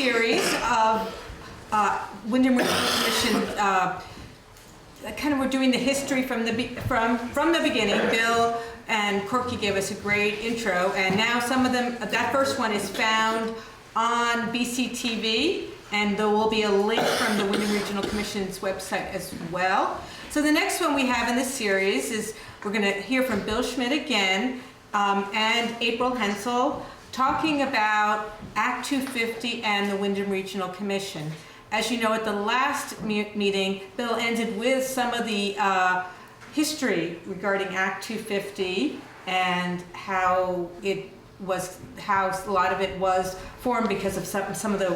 series of Windham Regional Commission. We're doing the history from the beginning. Bill and Corky gave us a great intro, and now some of them. That first one is found on BCTV, and there will be a link from the Windham Regional Commission's website as well. So the next one we have in this series is we're going to hear from Bill Schmidt again and April Hensel, talking about Act 250 and the Windham Regional Commission. As you know, at the last meeting, Bill ended with some of the history regarding Act 250 and how a lot of it was formed because of some of the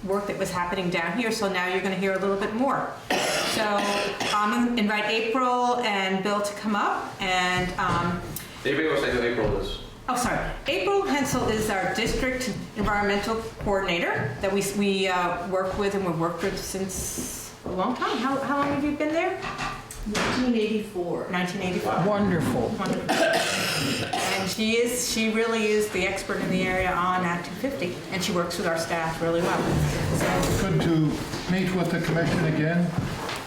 work that was happening down here. So now you're going to hear a little bit more. So I'm going to invite April and Bill to come up. And anybody wants to know who April is? Oh, sorry. April Hensel is our district environmental coordinator that we work with, and we've worked with since a long time. How long have you been there? 1984. 1984. Wonderful. And she really is the expert in the area on Act 250, and she works with our staff really well. So good to meet with the commission again.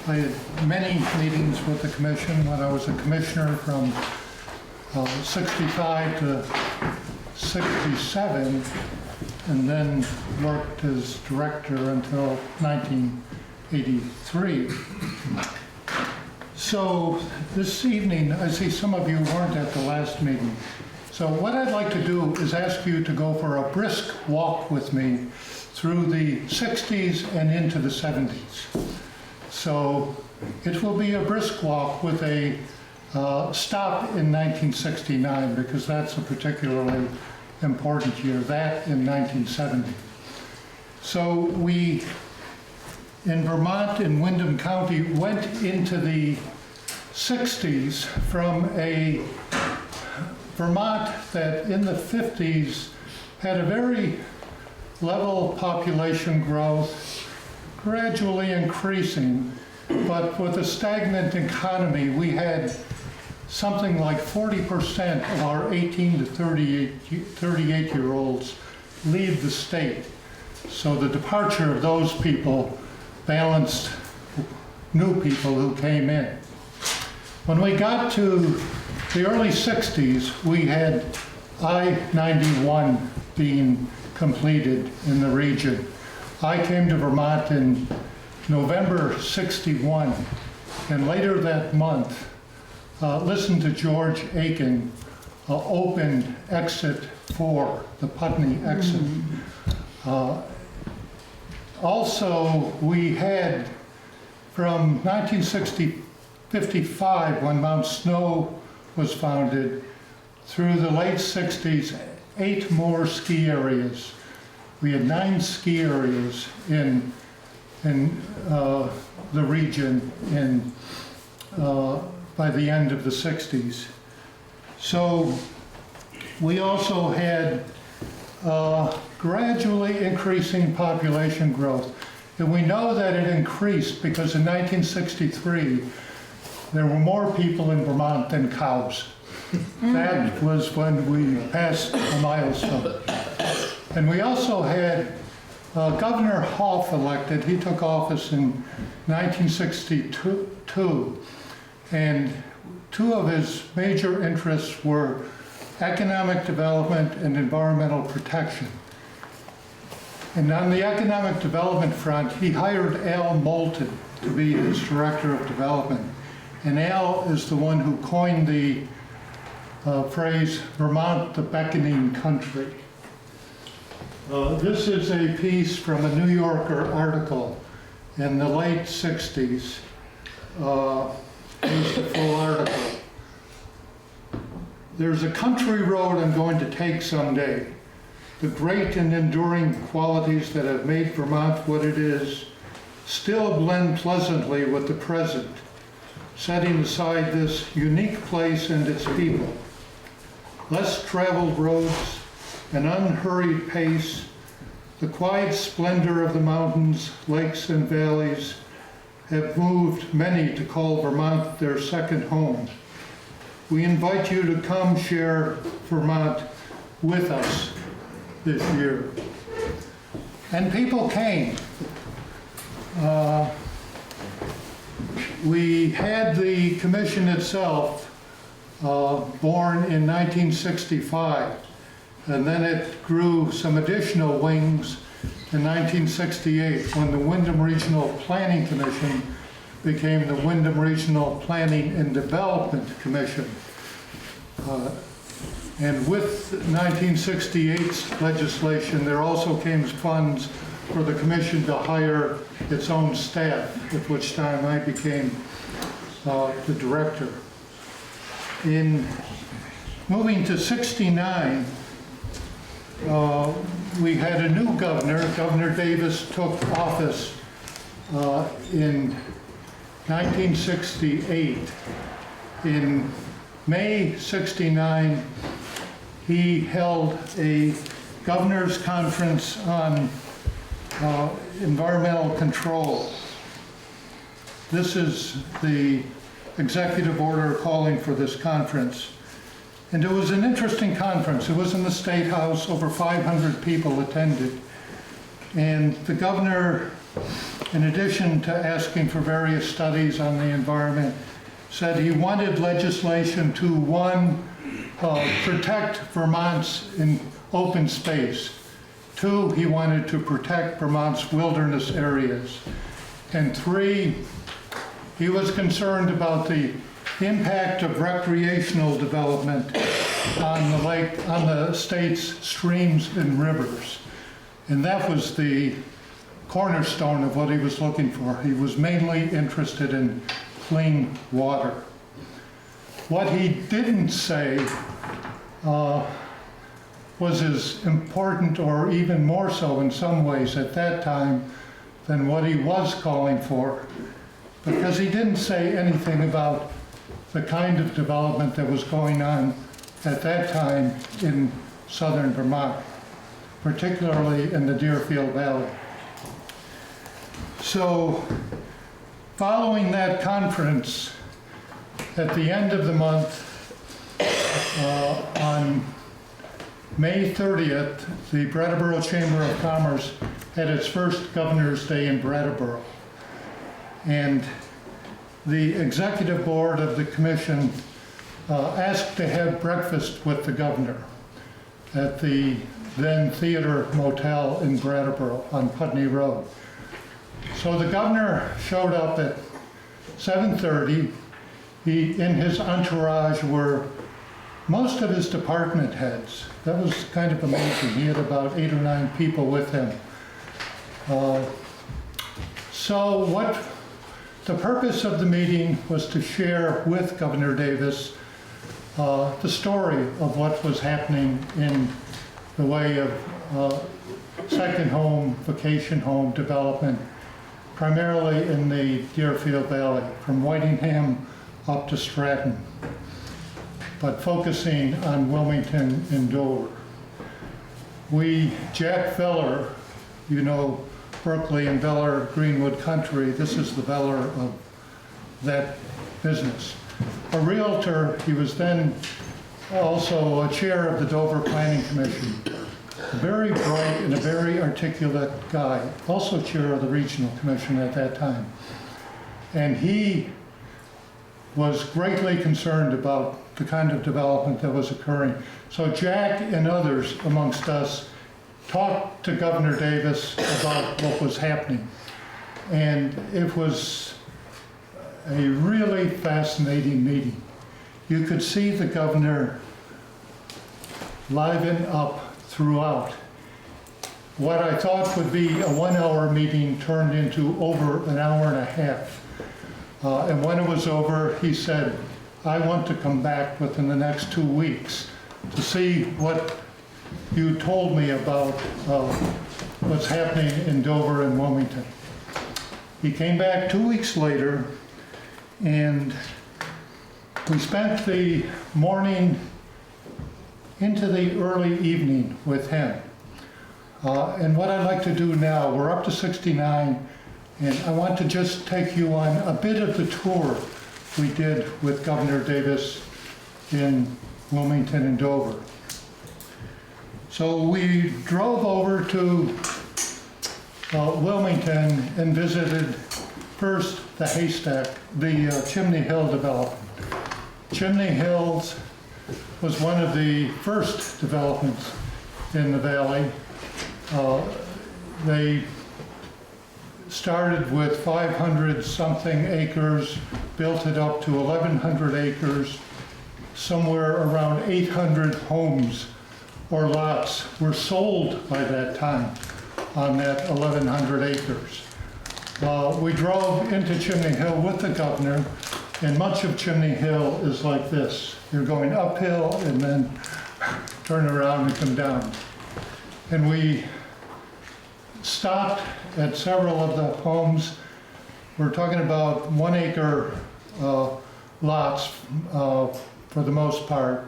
I had many meetings with the commission when I was a commissioner from 65 to 67, and then worked as director until 1983. So this evening, I see some of you weren't at the last meeting. So what I'd like to do is ask you to go for a brisk walk with me through the 60s and into the 70s. So it will be a brisk walk with a stop in 1969, because that's a particularly important year, that in 1970. So we, in Vermont, in Windham County, went into the 60s from a Vermont that in the 50s had a very level population growth, gradually increasing, but with a stagnant economy. We had something like 40% of our 18 to 38-year-olds leave the state. So the departure of those people balanced new people who came in. When we got to the early 60s, we had I-91 being completed in the region. I came to Vermont in November 61, and later that month, listened to George Aiken open exit 4, the Putney exit. Also, we had from 1955, when Mount Snow was founded, through the late 60s, 8 more ski areas. We had 9 ski areas in the region by the end of the 60s. So we also had gradually increasing population growth. And we know that it increased because in 1963, there were more people in Vermont than cows. That was when we passed the milestone. And we also had Governor Hoff elected. He took office in 1962. And 2 of his major interests were economic development and environmental protection. And on the economic development front, he hired Al Moulton to be his director of development. And Al is the one who coined the phrase, Vermont, the beckoning country. This is a piece from a New Yorker article in the late 60s. Here's the full article. There's a country road I'm going to take someday. The great and enduring qualities that have made Vermont what it is still blend pleasantly with the present, setting aside this unique place and its people. Less traveled roads, an unhurried pace, the quiet splendor of the mountains, lakes, and valleys have moved many to call Vermont their second home. We invite you to come share Vermont with us this year. And people came. We had the commission itself born in 1965, and then it grew some additional wings in 1968 when the Windham Regional Planning Commission became the Windham Regional Planning and Development Commission. And with 1968's legislation, there also came funds for the commission to hire its own staff, at which time I became the director. In moving to 69, we had a new governor. Governor Davis took office in 1968. In May 69, he held a governor's conference on environmental control. This is the executive order calling for this conference. And it was an interesting conference. It was in the State House. Over 500 people attended. And the governor, in addition to asking for various studies on the environment, said he wanted legislation to, one, protect Vermont's open space. Two, he wanted to protect Vermont's wilderness areas. And three, he was concerned about the impact of recreational development on the state's streams and rivers. And that was the cornerstone of what he was looking for. He was mainly interested in clean water. What he didn't say was as important, or even more so in some ways at that time, than what he was calling for, because he didn't say anything about the kind of development that was going on at that time in southern Vermont, particularly in the Deerfield Valley. So, following that conference, at the end of the month, on May 30th, the Brattleboro Chamber of Commerce had its first Governor's Day in Brattleboro. And the executive board of the commission asked to have breakfast with the governor at the then Theater Motel in Brattleboro on Putney Road. So the governor showed up at 7:30. In his entourage were most of his department heads. That was kind of amazing. He had about 8 or 9 people with him. So what the purpose of the meeting was to share with Governor Davis the story of what was happening in the way of second home, vacation home development, primarily in the Deerfield Valley, from Whitingham up to Stratton, but focusing on Wilmington and Dover. Jack Veller, you know Berkeley and Veller Greenwood Country, this is the Veller of that business. A realtor, he was then also a chair of the Dover Planning Commission. Very bright and a very articulate guy, also chair of the Regional Commission at that time. And he was greatly concerned about the kind of development that was occurring. So Jack and others amongst us talked to Governor Davis about what was happening. And it was a really fascinating meeting. You could see the governor liven up throughout. What I thought would be a 1-hour meeting turned into over an hour and a half. And when it was over, he said, I want to come back within the next 2 weeks to see what you told me about what's happening in Dover and Wilmington. He came back 2 weeks later, and we spent the morning into the early evening with him. And what I'd like to do now, we're up to 69, and I want to just take you on a bit of the tour we did with Governor Davis in Wilmington and Dover. So we drove over to Wilmington and visited first the Chimney Hill development. Chimney Hills was one of the first developments in the valley. They started with 500 something acres, built it up to 1,100 acres. Somewhere around 800 homes or lots were sold by that time on that 1,100 acres. We drove into Chimney Hill with the governor, and much of Chimney Hill is like this. You're going uphill and then turn around and come down. And we stopped at several of the homes. We're talking about 1 acre lots for the most part.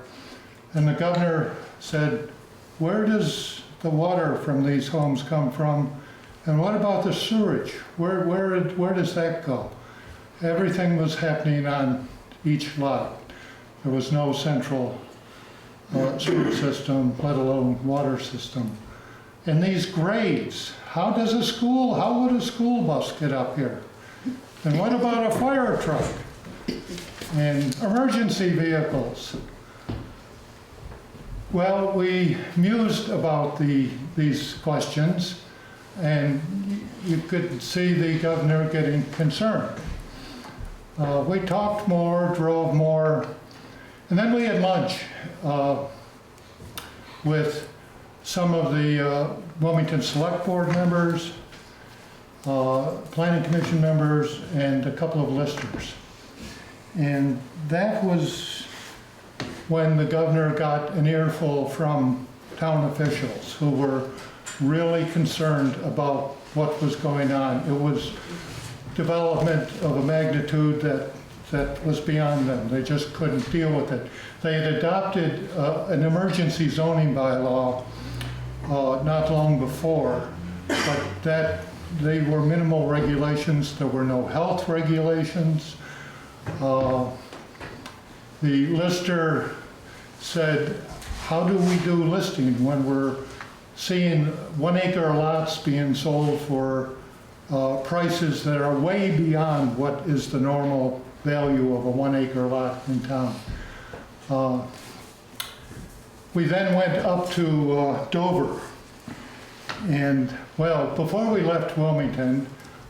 And the governor said, where does the water from these homes come from? And what about the sewage? Where does that go? Everything was happening on each lot. There was no central sewer system, let alone water system. And these grades, how would a school bus get up here? And what about a fire truck? And emergency vehicles? Well, we mused about these questions, and you could see the governor getting concerned. We talked more, drove more, and then we had lunch with some of the Wilmington Select Board members, Planning Commission members, and a couple of listers. And that was when the governor got an earful from town officials who were really concerned about what was going on. It was development of a magnitude that was beyond them. They just couldn't deal with it. They had adopted an emergency zoning bylaw not long before, but they were minimal regulations. There were no health regulations. The lister said, how do we do listing when we're seeing 1 acre lots being sold for prices that are way beyond what is the normal value of a 1 acre lot in town? We then went up to Dover. And, well, before we left Wilmington,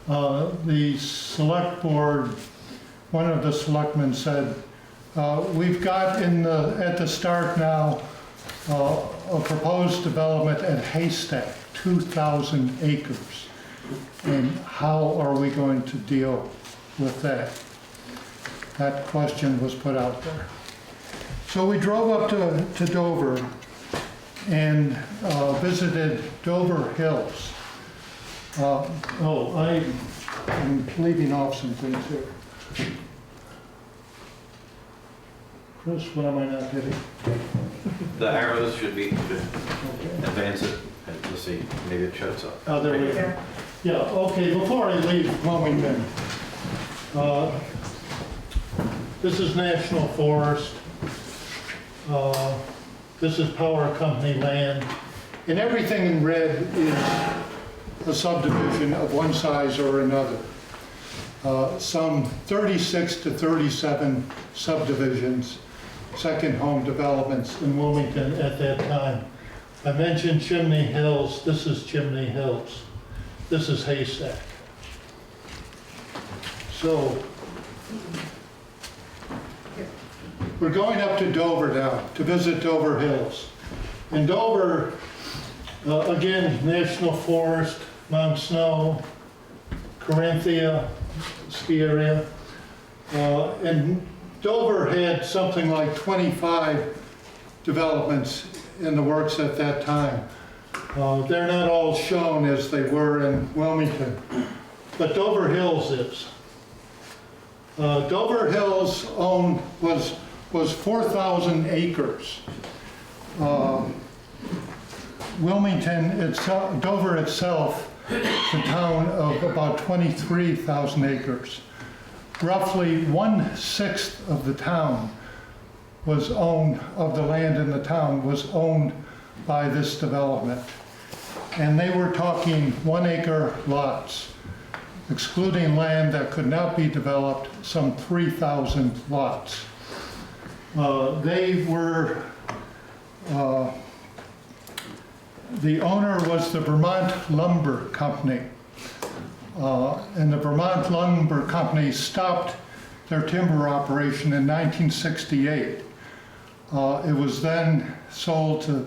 the select board, one of the selectmen said, we've got at the start now a proposed development at Haystack, 2,000 acres. And how are we going to deal with that? That question was put out there. So we drove up to Dover and visited Dover Hills. I'm leaving off some things here. Chris, what am I not hitting? The arrows should Okay. advance it, and let's see, maybe it shuts up. Oh, there we go. Yeah, okay, before I leave Wilmington, this is National Forest. This is Power Company land. And everything in red is a subdivision of one size or another. Some 36 to 37 subdivisions, second home developments in Wilmington at that time. I mentioned Chimney Hills. This is Chimney Hills. This is Haystack. So we're going up to Dover now to visit Dover Hills. In Dover, again, National Forest, Mount Snow, Corinthia, ski area. And Dover had something like 25 developments in the works at that time. They're not all shown as they were in Wilmington, but Dover Hills is. Dover Hills was 4,000 acres. Wilmington itself, Dover itself, is a town of about 23,000 acres. Roughly 1/6 of the town was owned, of the land in the town was owned by this development. and they were talking 1 acre lots, excluding land that could not be developed, some 3,000 lots. They were, the owner was the Vermont Lumber Company. And the Vermont Lumber Company stopped their timber operation in 1968. It was then sold to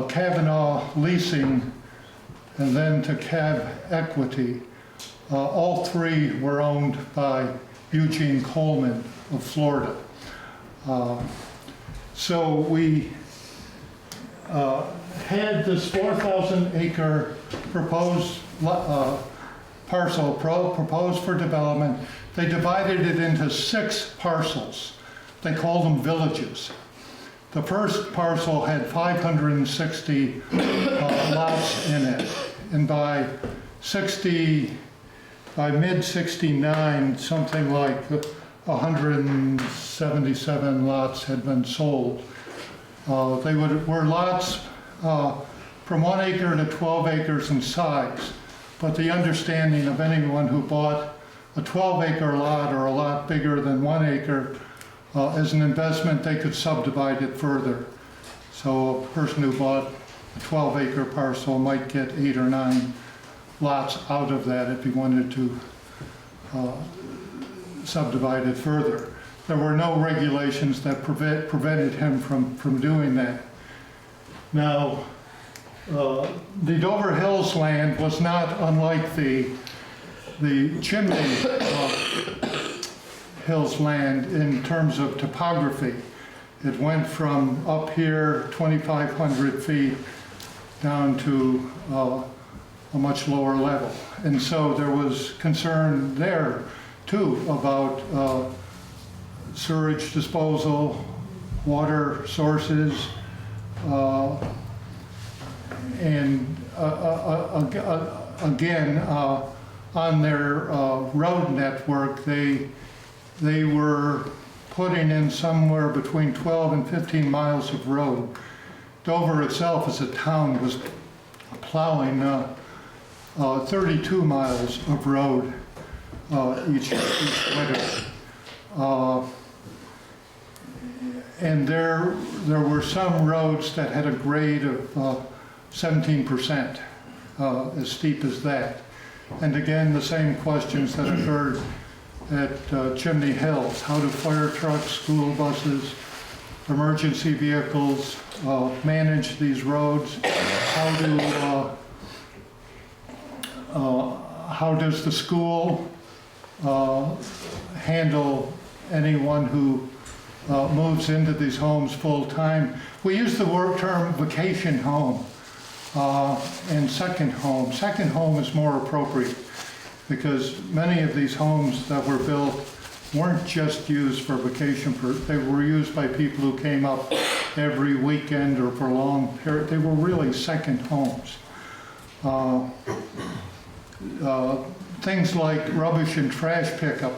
Kavanaugh Leasing and then to Cab Equity. All three were owned by Eugene Coleman of Florida. So we had this 4,000 acre proposed parcel proposed for development. They divided it into 6 parcels. They called them villages. The first parcel had 560 lots in it, and by mid-69, something like 177 lots had been sold. They were lots from 1 acre to 12 acres in size, but the understanding of anyone who bought a 12-acre lot or a lot bigger than 1 acre as an investment, they could subdivide it further. So a person who bought a 12-acre parcel might get 8 or 9 lots out of that if he wanted to subdivide it further. There were no regulations that prevented him from doing that. Now, the Dover Hills land was not unlike the Chimney Hills land in terms of topography. It went from up here 2,500 feet down to a much lower level. And so there was concern there too about sewage disposal, water sources, and again, on their road network, they were putting in somewhere between 12 and 15 miles of road. Dover itself as a town was plowing 32 miles of road each winter. And there were some roads that had a grade of 17%, as steep as that. And again, the same questions that occurred at Chimney Hills. How do fire trucks, school buses, emergency vehicles manage these roads? How does the school handle anyone who moves into these homes full time? We use the term vacation home and second home. Second home is more appropriate because many of these homes that were built weren't just used for vacation. They were used by people who came up every weekend or for a long period. They were really second homes. Things like rubbish and trash pickup,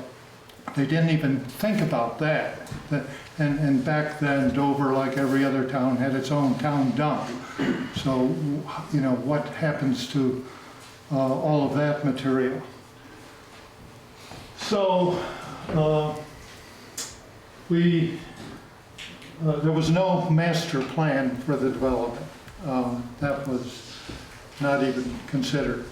they didn't even think about that. And back then, Dover, like every other town, had its own town dump. So, you know, what happens to all of that material? So, there was no master plan for the development. That was not even considered.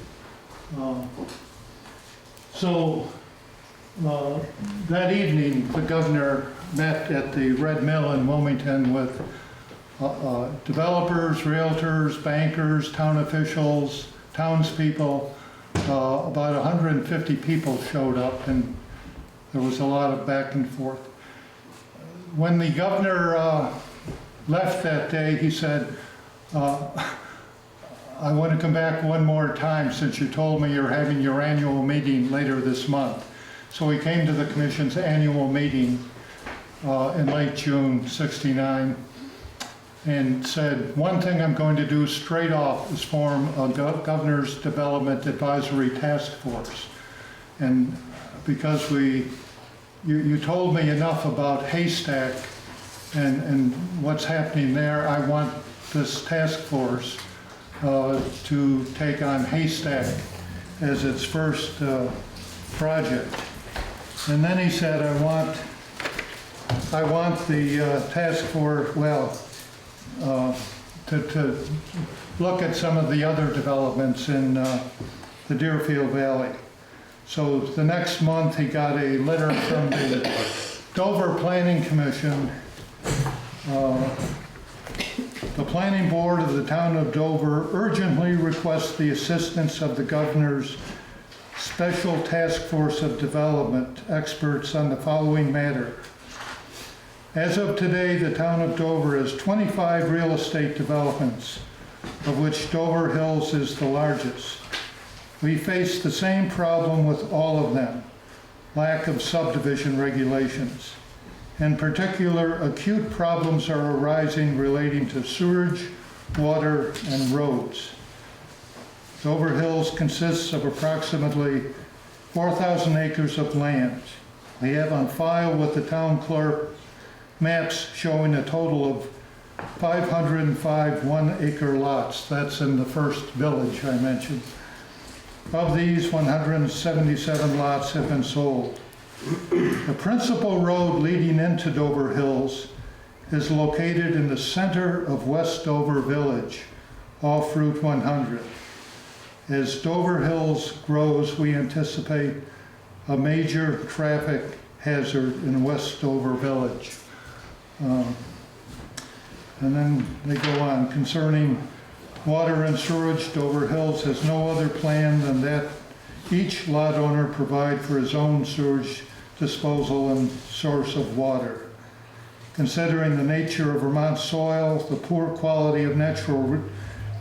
That evening, the governor met at the Red Mill in Wilmington with developers, realtors, bankers, town officials, townspeople. About 150 people showed up, and there was a lot of back and forth. When the governor left that day, he said, I want to come back one more time since you told me you're having your annual meeting later this month. So he came to the commission's annual meeting in late June '69 and said, one thing I'm going to do straight off is form a Governor's Development Advisory Task Force. And because you told me enough about Haystack and what's happening there, I want this task force to take on Haystack as its first project. And then he said, I want the task force, to look at some of the other developments in the Deerfield Valley. So the next month, he got a letter from the Dover Planning Commission. The Planning Board of the Town of Dover urgently requests the assistance of the Governor's Special Task Force of Development experts on the following matter. As of today, the Town of Dover has 25 real estate developments, of which Dover Hills is the largest. We face the same problem with all of them, lack of subdivision regulations. In particular, acute problems are arising relating to sewage, water, and roads. Dover Hills consists of approximately 4,000 acres of land. We have on file with the town clerk maps showing a total of 505 one-acre lots. That's in the first village I mentioned. Of these, 177 lots have been sold. The principal road leading into Dover Hills is located in the center of West Dover Village, off Route 100. As Dover Hills grows, we anticipate a major traffic hazard in West Dover Village. And then they go on. Concerning water and sewage, Dover Hills has no other plan than that each lot owner provide for his own sewage disposal and source of water. Considering the nature of Vermont soil, the poor quality of natural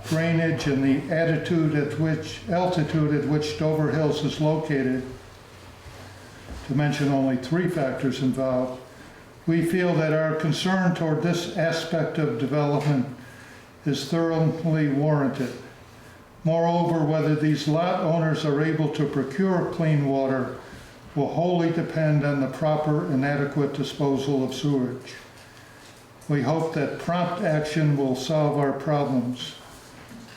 drainage, and the altitude at which Dover Hills is located, to mention only 3 factors involved, we feel that our concern toward this aspect of development is thoroughly warranted. Moreover, whether these lot owners are able to procure clean water will wholly depend on the proper and adequate disposal of sewage. We hope that prompt action will solve our problems.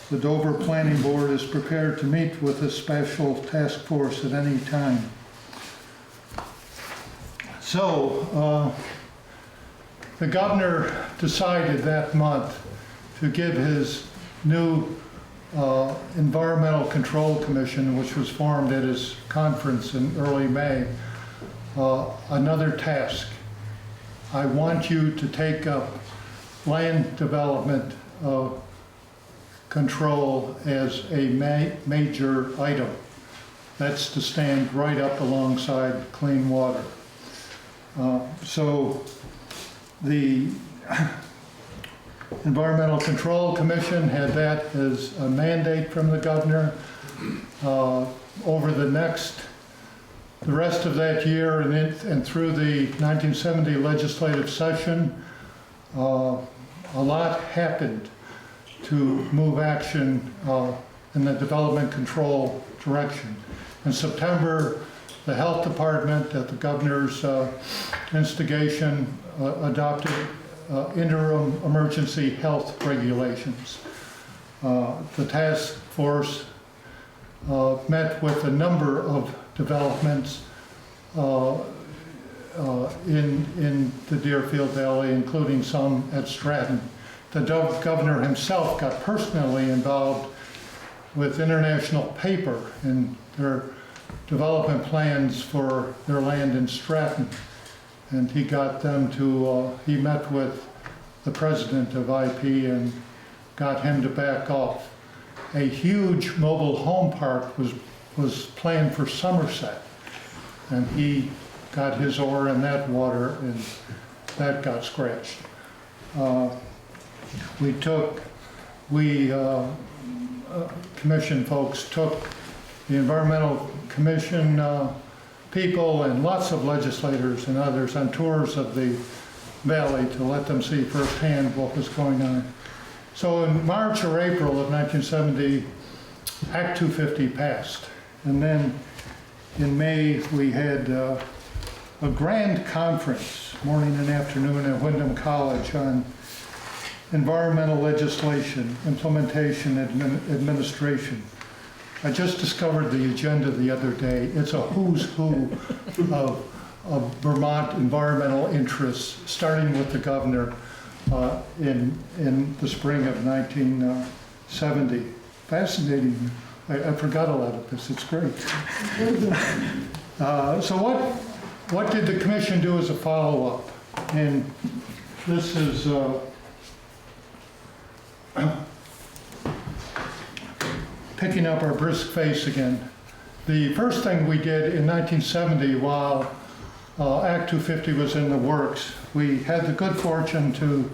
The Dover Planning Board is prepared to meet with the special task force at any time. So, the governor decided that month to give his new Environmental Control Commission, which was formed at his conference in early May, another task. I want you to take up land development control as a major item. That's to stand right up alongside clean water. So the Environmental Control Commission had that as a mandate from the governor. Over the rest of that year and through the 1970 legislative session, a lot happened to move action in the development control direction. In September, the health department at the governor's instigation adopted interim emergency health regulations. The task force met with a number of developments in the Deerfield Valley, including some at Stratton. The governor himself got personally involved with International Paper in their development plans for their land in Stratton. And he got them to, he met with the president of IP and got him to back off. A huge mobile home park was planned for Somerset, and he got his oar in that water, and that got scratched. Commission folks took the Environmental Commission people and lots of legislators and others on tours of the valley to let them see firsthand what was going on. So in March or April of 1970, Act 250 passed. And then in May, we had a grand conference, morning and afternoon at Windham College on environmental legislation, implementation, administration. I just discovered the agenda the other day. It's a who's who of Vermont environmental interests, starting with the governor in the spring of 1970. Fascinating. I forgot a lot of this. It's great. So what did the commission do as a follow-up? And this is picking up our brisk face again. The first thing we did in 1970, while Act 250 was in the works, we had the good fortune to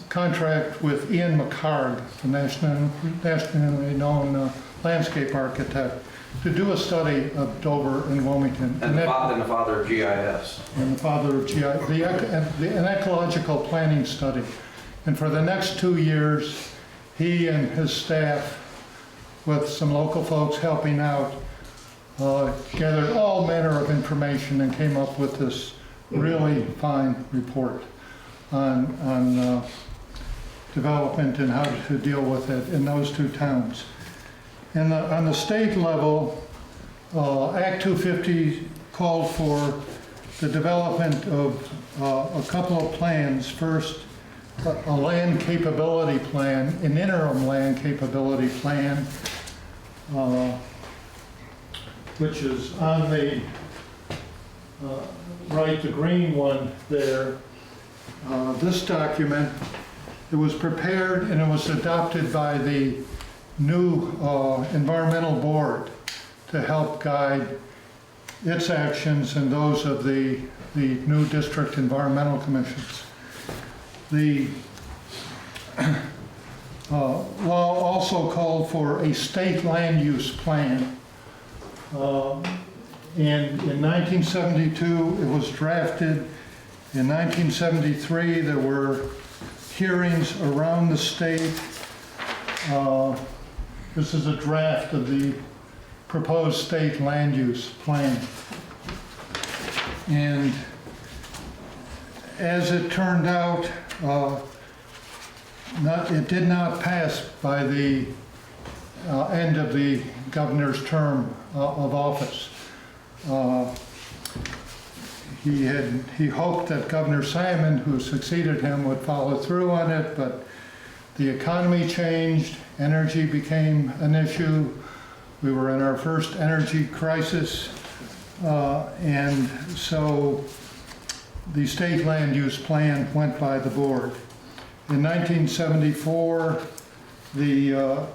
contract with Ian McHarg, the nationally known landscape architect, to do a study of Dover and Wilmington. And the father of GIS. And the father of GIS, an ecological planning study. And for the next 2 years, he and his staff, with some local folks helping out, gathered all manner of information and came up with this really fine report on development and how to deal with it in those two towns. And on the state level, Act 250 called for the development of a couple of plans. First, a land capability plan, an interim land capability plan, which is on the right, the green one there. This document, it was prepared and it was adopted by the new environmental board to help guide its actions and those of the new district environmental commissions. The law also called for a state land use plan. And in 1972, it was drafted. In 1973, there were hearings around the state. This is a draft of the proposed state land use plan. And as it turned out, it did not pass by the end of the governor's term of office. He hoped that Governor Simon, who succeeded him, would follow through on it, but the economy changed, energy became an issue. We were in our first energy crisis, and so the state land use plan went by the board. In 1974, the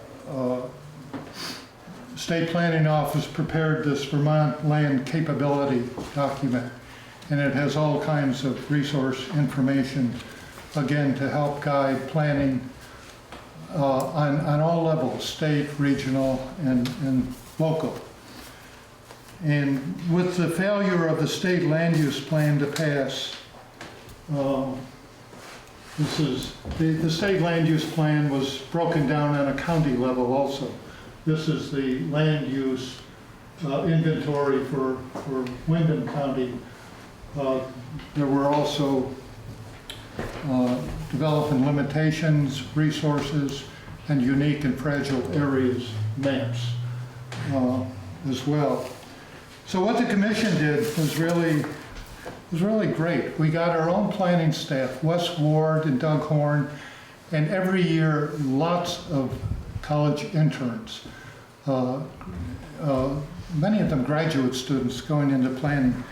State Planning Office prepared this Vermont Land Capability document, and it has all kinds of resource information, again, to help guide planning on all levels, state, regional, and local. And with the failure of the state land use plan to pass, the state land use plan was broken down on a county level also. This is the land use inventory for Windham County. There were also development limitations, resources, and unique and fragile areas maps as well. So what the commission did was really great. We got our own planning staff, Wes Ward and Doug Horn, and every year lots of college interns. Many of them graduate students going into planning.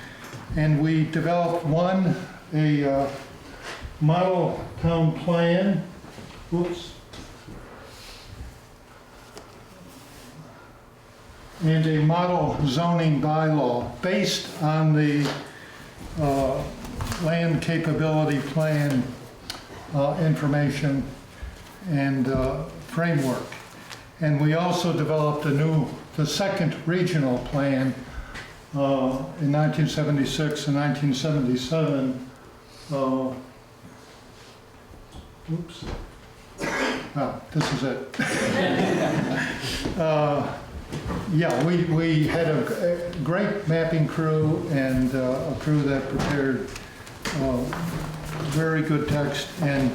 And we developed a model town plan, and a model zoning bylaw based on the land capability plan information and framework. And we also developed the second regional plan in 1976 and 1977. This is it. Yeah, we had a great mapping crew and a crew that prepared very good text, and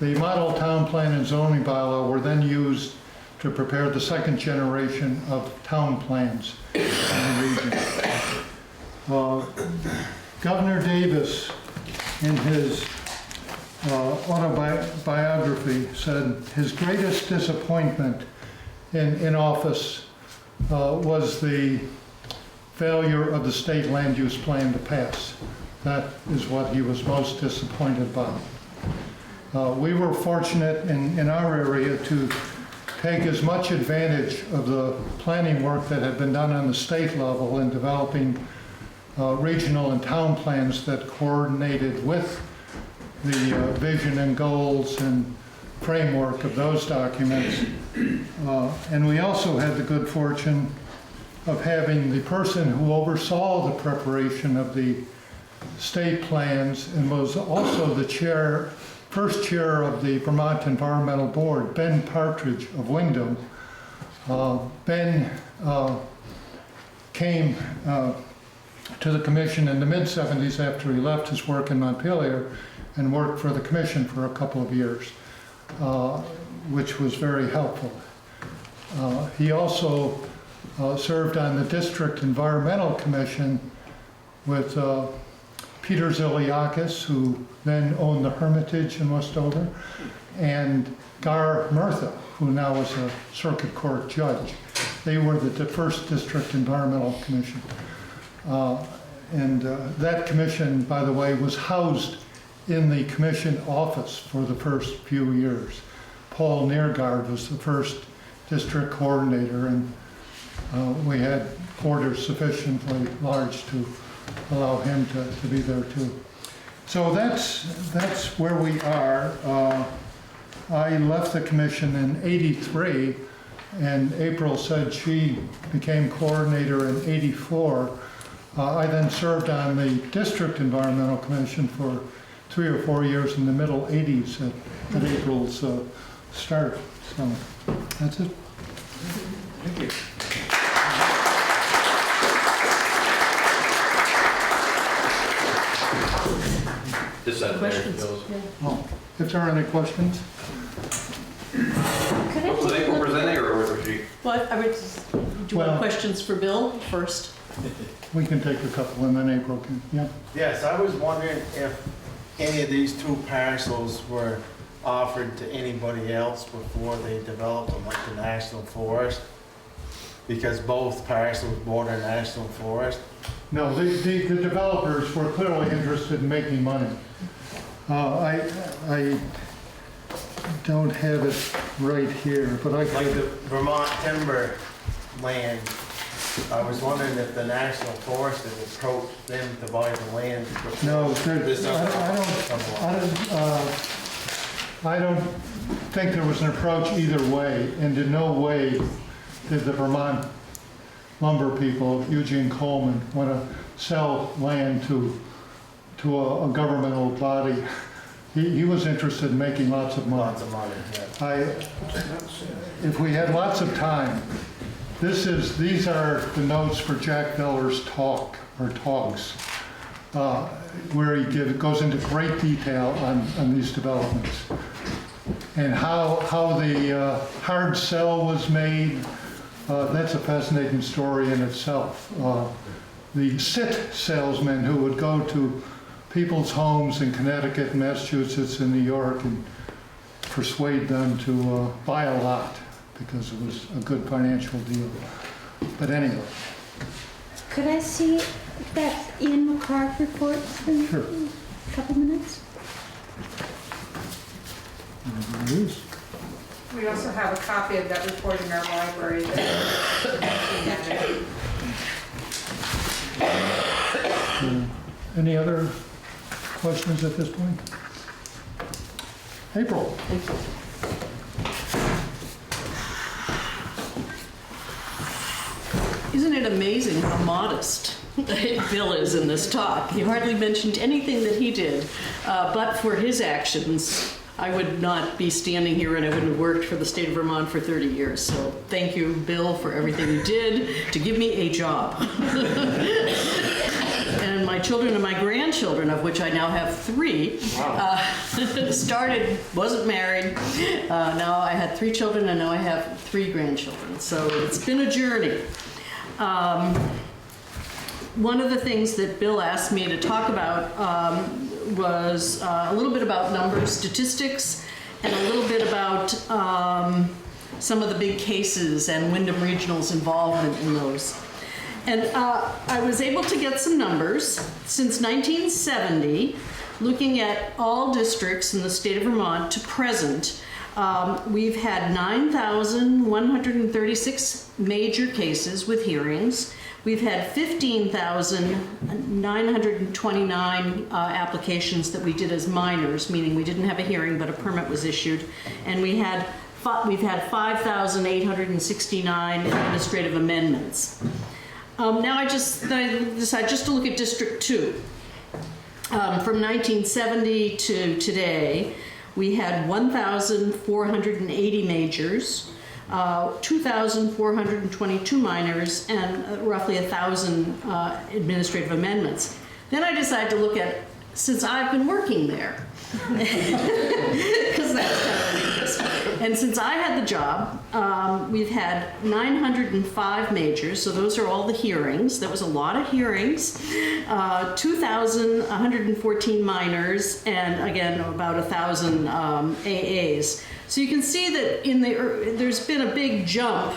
the model town plan and zoning bylaw were then used to prepare the second generation of town plans in the region. Governor Davis, in his autobiography, said his greatest disappointment in office was the failure of the state land use plan to pass. That is what he was most disappointed about. We were fortunate in our area to take as much advantage of the planning work that had been done on the state level in developing regional and town plans that coordinated with the vision and goals and framework of those documents. And we also had the good fortune of having the person who oversaw the preparation of the state plans and was also the first chair of the Vermont Environmental Board, Ben Partridge of Windham. Ben came to the commission in the mid-70s after he left his work in Montpelier and worked for the commission for a couple of years, which was very helpful. He also served on the District Environmental Commission with Peter Ziliakis, who then owned the Hermitage in Westover, and Gar Murtha, who now is a circuit court judge. They were the first District Environmental Commission. That commission, by the way, was housed in the commission office for the first few years. Paul Neergaard was the first district coordinator, and we had quarters sufficiently large to allow him to be there too. So that's where we are. I left the commission in '83, and April said she became coordinator in '84. I then served on the District Environmental Commission for 3 or 4 years in the middle '80s at April's start. So that's it. Thank you. This side there Questions? goes. Oh, if there are any questions? Could I Was take April one? presenting or was she? Well, I would just, do you Well- want questions for Bill first? We can take a couple and then April can, yeah. Yes, I was wondering if any of these two parcels were offered to anybody else before they developed them, like the National Forest, because both parcels border National Forest. No, the developers were clearly interested in making money. I don't have it right here, but I Like could. the Vermont timber land, I was wondering if the National Forest had approached them to buy the land before. No, this I don't think there was an approach either way, and in no way did the Vermont lumber people, Eugene Coleman, want to sell land to a governmental body. He was interested in making lots of money. Lots of money, yeah. If we had lots of time, these are the notes for Jack Miller's talks, where he goes into great detail on these developments and how the hard sell was made. That's a fascinating story in itself. The sit salesmen who would go to people's homes in Connecticut, Massachusetts, and New York and persuade them to buy a lot because it was a good financial deal. But anyway. Could I see that Ian McCarthy report for Sure. a couple minutes? There it is. We also have a copy of that report in our library. Any other questions at this point? April? Isn't it amazing how modest Bill is in this talk? He hardly mentioned anything that he did, but for his actions, I would not be standing here and I wouldn't have worked for the state of Vermont for 30 years. So thank you, Bill, for everything you did to give me a job. And my children and my grandchildren, of which I now have 3, wasn't married. Now I had 3 children, and now I have 3 grandchildren. So it's been a journey. One of the things that Bill asked me to talk about was a little bit about numbers, statistics, and a little bit about some of the big cases and Windham Regional's involvement in those. And I was able to get some numbers. Since 1970, looking at all districts in the state of Vermont to present, we've had 9,136 major cases with hearings. We've had 15,929 applications that we did as minors, meaning we didn't have a hearing, but a permit was issued. And we've had 5,869 administrative amendments. Now I decided just to look at District 2. From 1970 to today, we had 1,480 majors, 2,422 minors, and roughly 1,000 administrative amendments. Then I decided to look at, since I've been working there, because that's kind of interesting. And since I had the job, we've had 905 majors, so those are all the hearings. That was a lot of hearings. 2,114 minors, and again, about 1,000 AAs. So you can see that there's been a big jump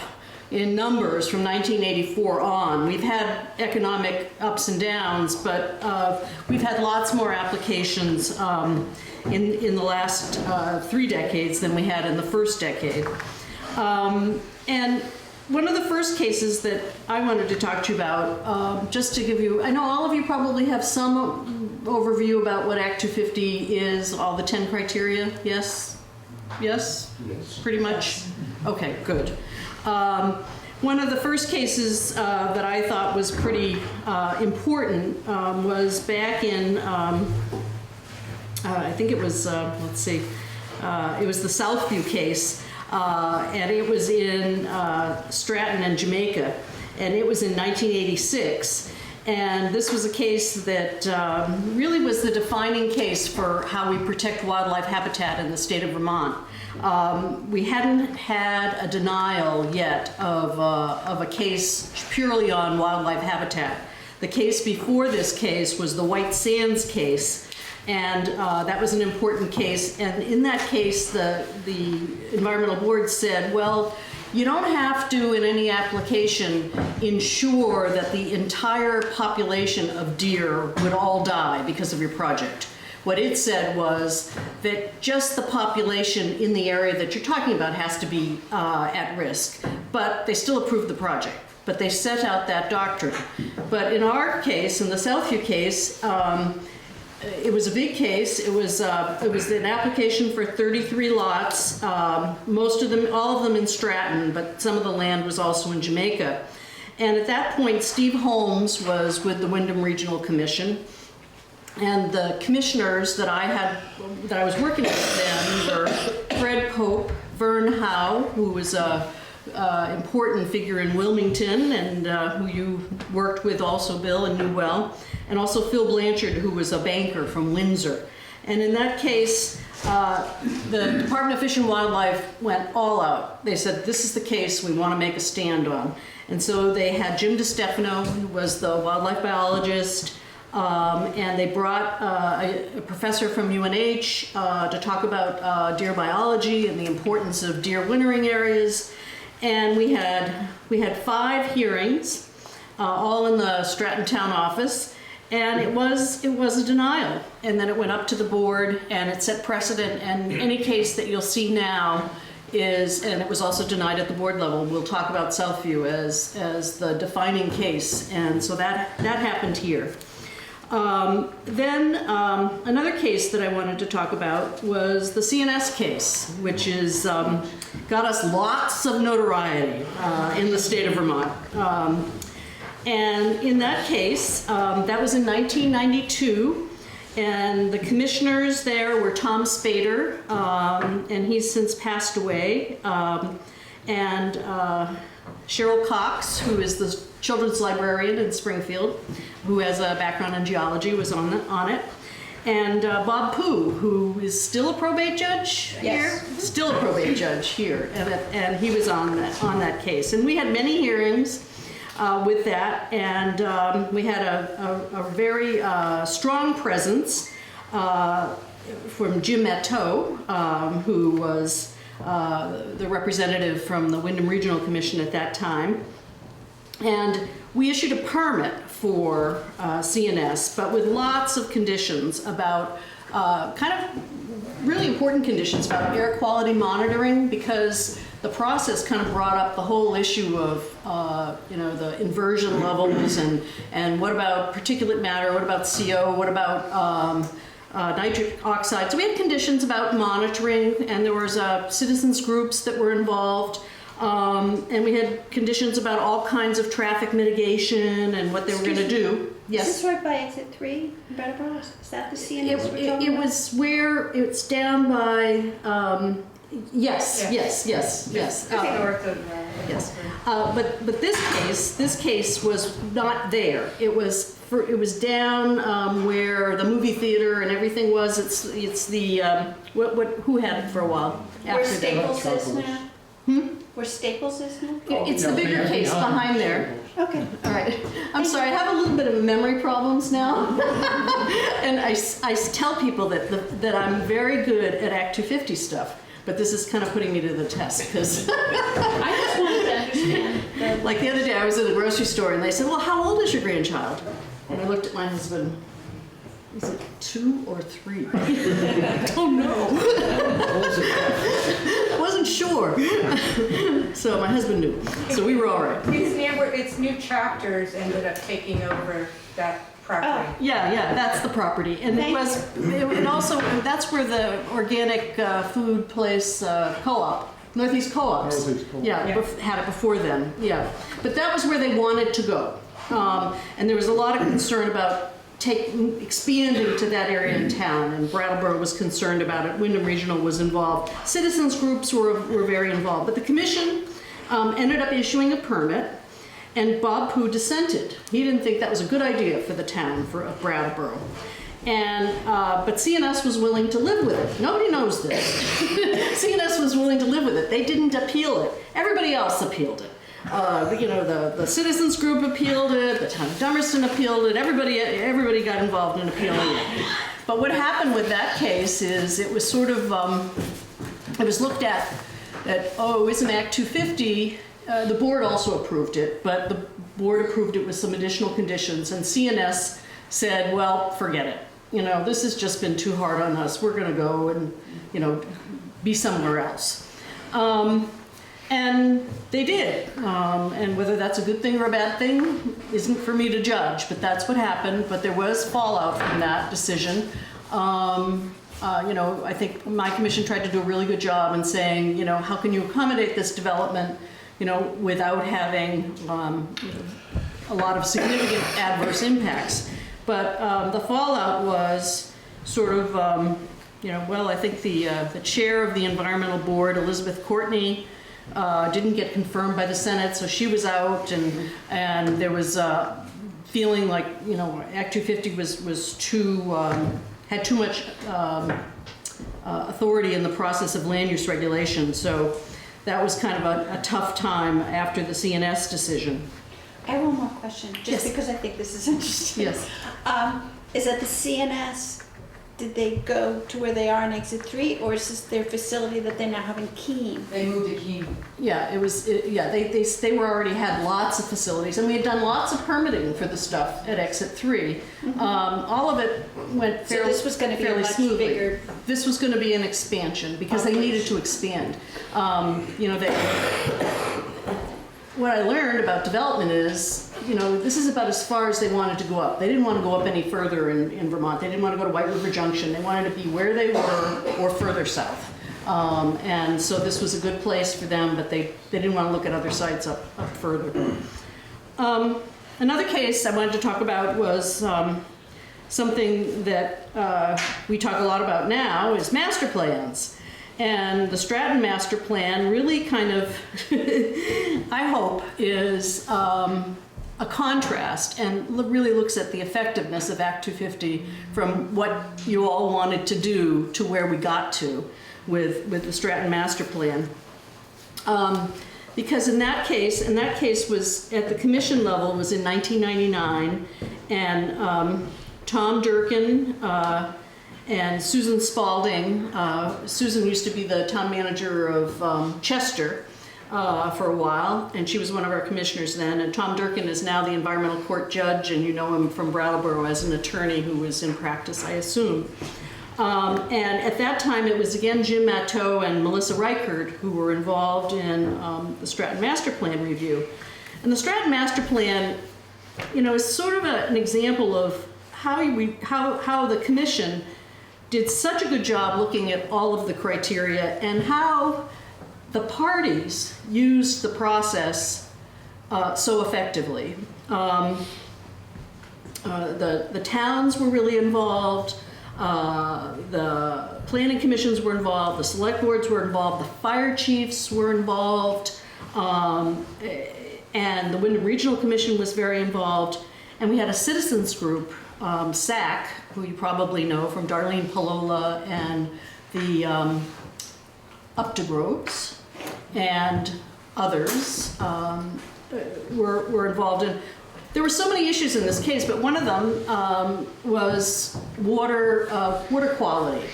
in numbers from 1984 on. We've had economic ups and downs, but we've had lots more applications in the last 3 decades than we had in the first decade. And one of the first cases that I wanted to talk to you about, just to give you, I know all of you probably have some overview about what Act 250 is, all the 10 criteria, yes? Yes? Yes. Pretty much? Okay, good. One of the first cases that I thought was pretty important was back in, I think it was, let's see, it was the Southview case, and it was in Stratton and Jamaica, and it was in 1986. And this was a case that really was the defining case for how we protect wildlife habitat in the state of Vermont. We hadn't had a denial yet of a case purely on wildlife habitat. The case before this case was the White Sands case, and that was an important case. And in that case, the environmental board said, well, you don't have to, in any application, ensure that the entire population of deer would all die because of your project. What it said was that just the population in the area that you're talking about has to be at risk. But they still approved the project. But they set out that doctrine. But in our case, in the Southview case, it was a big case. It was an application for 33 lots, most of them, all of them in Stratton, but some of the land was also in Jamaica. And at that point, Steve Holmes was with the Windham Regional Commission, and the commissioners that I was working with then were Fred Pope, Vern Howe, who was a important figure in Wilmington and who you worked with also, Bill, and knew well, and also Phil Blanchard, who was a banker from Windsor. And in that case, the Department of Fish and Wildlife went all out. They said, this is the case we want to make a stand on. And so they had Jim DeStefano, who was the wildlife biologist, and they brought a professor from UNH to talk about deer biology and the importance of deer wintering areas. And we had 5 hearings, all in the Stratton Town office, and it was a denial. And then it went up to the board, and it set precedent. And any case that you'll see now is, and it was also denied at the board level. We'll talk about Southview as the defining case, and so that happened here. Then another case that I wanted to talk about was the CNS case, which is got us lots of notoriety in the state of Vermont. And in that case, that was in 1992, and the commissioners there were Tom Spader, and he's since passed away, and Cheryl Cox, who is the children's librarian in Springfield, who has a background in geology, was on it. And Bob Pooh, who is still a probate judge here, still a probate judge here, and he was on that case. And we had many hearings with that, and we had a very strong presence from Jim Matteau, who was the representative from the Windham Regional Commission at that time. And we issued a permit for CNS, but with lots of conditions about kind of really important conditions about air quality monitoring, because the process kind of brought up the whole issue of the inversion levels and what about particulate matter, what about CO, what about nitric oxide. So we had conditions about monitoring, and there was citizens groups that were involved. And we had conditions about all kinds of traffic mitigation and what they were going to do. Yes. Is this right by exit 3 in Brattleboro? Is that the CNS we're talking It about? was where it's down by. Yes. Okay. North of. Yes. But this case was not there. It was down where the movie theater and everything was. It's the who had it for a while Where after that. Staples is now? Where Staples is now? It's the bigger case behind there. Okay. All right. I'm sorry, I have a little bit of memory problems now. And I tell people that I'm very good at Act 250 stuff, but this is kind of putting me to the test, because I just wanted to understand. like the other day I was at the grocery store and they said, well, how old is your grandchild? And I looked at my husband. Is it 2 or 3? I don't know. I wasn't sure. So my husband knew. So we were all right. It's new chapters ended up taking over that property. Yeah, that's the property. And it also, that's where the organic food place co-op, Northeast Co-ops. Had it before then, yeah. But that was where they wanted to go. And there was a lot of concern about expanding to that area in town, and Brattleboro was concerned about it. Windham Regional was involved. Citizens groups were very involved. But the commission ended up issuing a permit, and Bob Pooh dissented. He didn't think that was a good idea for the town of Brattleboro. But CNS was willing to live with it. Nobody knows this. CNS was willing to live with it. They didn't appeal it. Everybody else appealed it. The citizens group appealed it, the town of Dummerston appealed it, everybody got involved in appealing it. But what happened with that case is it was sort of, it was looked at that, isn't Act 250, the board also approved it, but the board approved it with some additional conditions, and CNS said, well, forget it. This has just been too hard on us. We're going to go and, be somewhere else. And they did. And whether that's a good thing or a bad thing isn't for me to judge, but that's what happened. But there was fallout from that decision. I think my commission tried to do a really good job in saying, how can you accommodate this development, without having a lot of significant adverse impacts. But the fallout was sort of, I think the chair of the environmental board, Elizabeth Courtney, didn't get confirmed by the Senate, so she was out, and there was feeling like Act 250 was too had too much authority in the process of land use regulation. So that was kind of a tough time after the CNS decision. I have one more question, just Yes. because I think this is interesting. Yes. Is that the CNS, did they go to where they are in exit 3, or is this their facility that they now have in Keene? They moved to Keene. Yeah, they were already had lots of facilities, and we had done lots of permitting for the stuff at exit 3. All of it went So fairly, this was going to be a fairly much smoothly. bigger. This was going to be an expansion because they needed to expand. What I learned about development is, this is about as far as they wanted to go up. They didn't want to go up any further in Vermont. They didn't want to go to White River Junction. They wanted to be where they were or further south. And so this was a good place for them, but they didn't want to look at other sites up further. Another case I wanted to talk about was something that we talk a lot about now is master plans. And the Stratton Master Plan really kind of, I hope, is a contrast and really looks at the effectiveness of Act 250 from what you all wanted to do to where we got to with the Stratton Master Plan. Because in that case was at the commission level, was in 1999, and Tom Durkin and Susan Spalding. Susan used to be the town manager of Chester for a while, and she was one of our commissioners then. And Tom Durkin is now the environmental court judge, and you know him from Brattleboro as an attorney who was in practice, I assume. And at that time, it was again Jim Matteau and Melissa Reichert who were involved in the Stratton Master Plan review. And the Stratton Master Plan, you know, is sort of an example of how the commission did such a good job looking at all of the criteria and how the parties used the process so effectively. The towns were really involved. The planning commissions were involved, the select boards were involved, the fire chiefs were involved, and the Windham Regional Commission was very involved. And we had a citizens group, SAC, who you probably know from Darlene Palola and the Updegroves and others were involved in. There were so many issues in this case, but one of them was water quality.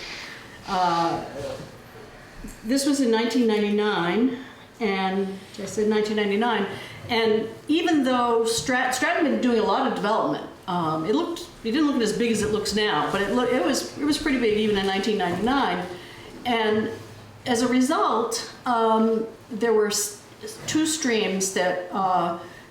This was in 1999, and I said 1999, and even though Stratton had been doing a lot of development, it didn't look as big as it looks now, but it was pretty big even in 1999, and as a result, there were two streams that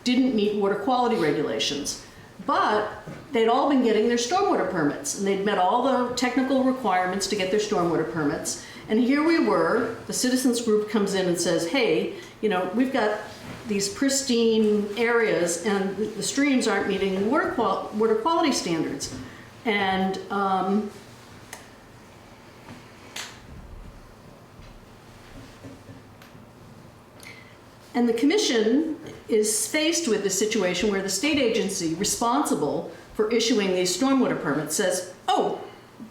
didn't meet water quality regulations, but they'd all been getting their stormwater permits, and they'd met all the technical requirements to get their stormwater permits. And here we were, the citizens group comes in and says, hey, you know, we've got these pristine areas and the streams aren't meeting water quality standards. And the commission is faced with a situation where the state agency responsible for issuing these stormwater permits says, oh,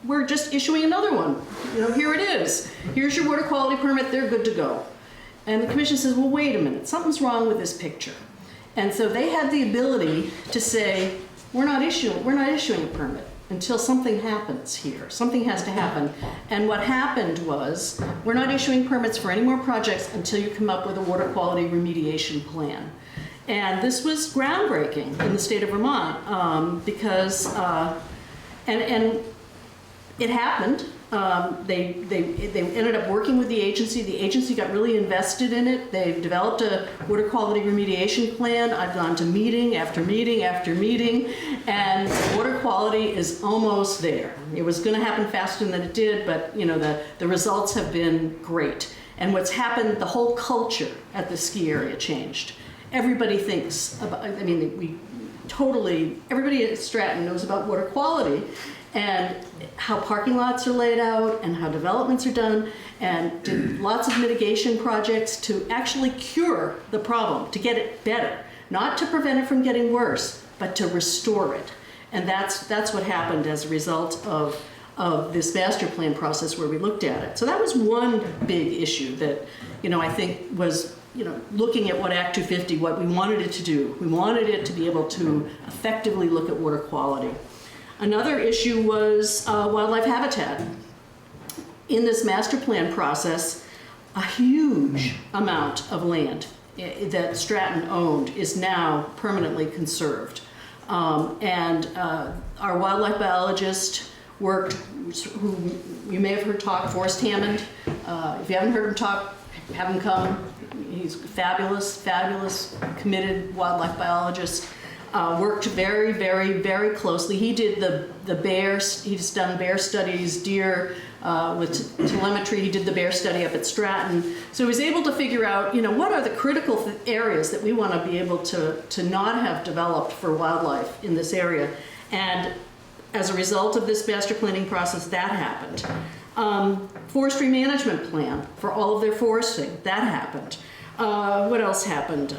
we're just issuing another one. You know, here it is. Here's your water quality permit, they're good to go. And the commission says, well, wait a minute, something's wrong with this picture. And so they had the ability to say, we're not issuing a permit until something happens here. Something has to happen. And what happened was, we're not issuing permits for any more projects until you come up with a water quality remediation plan. And this was groundbreaking in the state of Vermont because, and it happened. They ended up working with the agency. The agency got really invested in it. They've developed a water quality remediation plan. I've gone to meeting after meeting after meeting, and water quality is almost there. It was going to happen faster than it did, but you know the results have been great. And what's happened, the whole culture at the ski area changed. Everybody thinks about, I mean, everybody at Stratton knows about water quality and how parking lots are laid out and how developments are done, and did lots of mitigation projects to actually cure the problem, to get it better, not to prevent it from getting worse, but to restore it. And that's what happened as a result of this master plan process where we looked at it. So that was one big issue that, you know, I think was, you know, looking at what Act 250, what we wanted it to do. We wanted it to be able to effectively look at water quality. Another issue was wildlife habitat. In this master plan process, a huge amount of land that Stratton owned is now permanently conserved. And our wildlife biologist worked, who you may have heard talk, Forrest Hammond. If you haven't heard him talk, have him come. He's fabulous, committed wildlife biologist. Worked very, very, very closely. He did the bears. He's done bear studies, deer with telemetry. He did the bear study up at Stratton. So he was able to figure out, you know, what are the critical areas that we want to be able to not have developed for wildlife in this area. And as a result of this master planning process, that happened. Forestry management plan for all of their foresting, that happened. What else happened?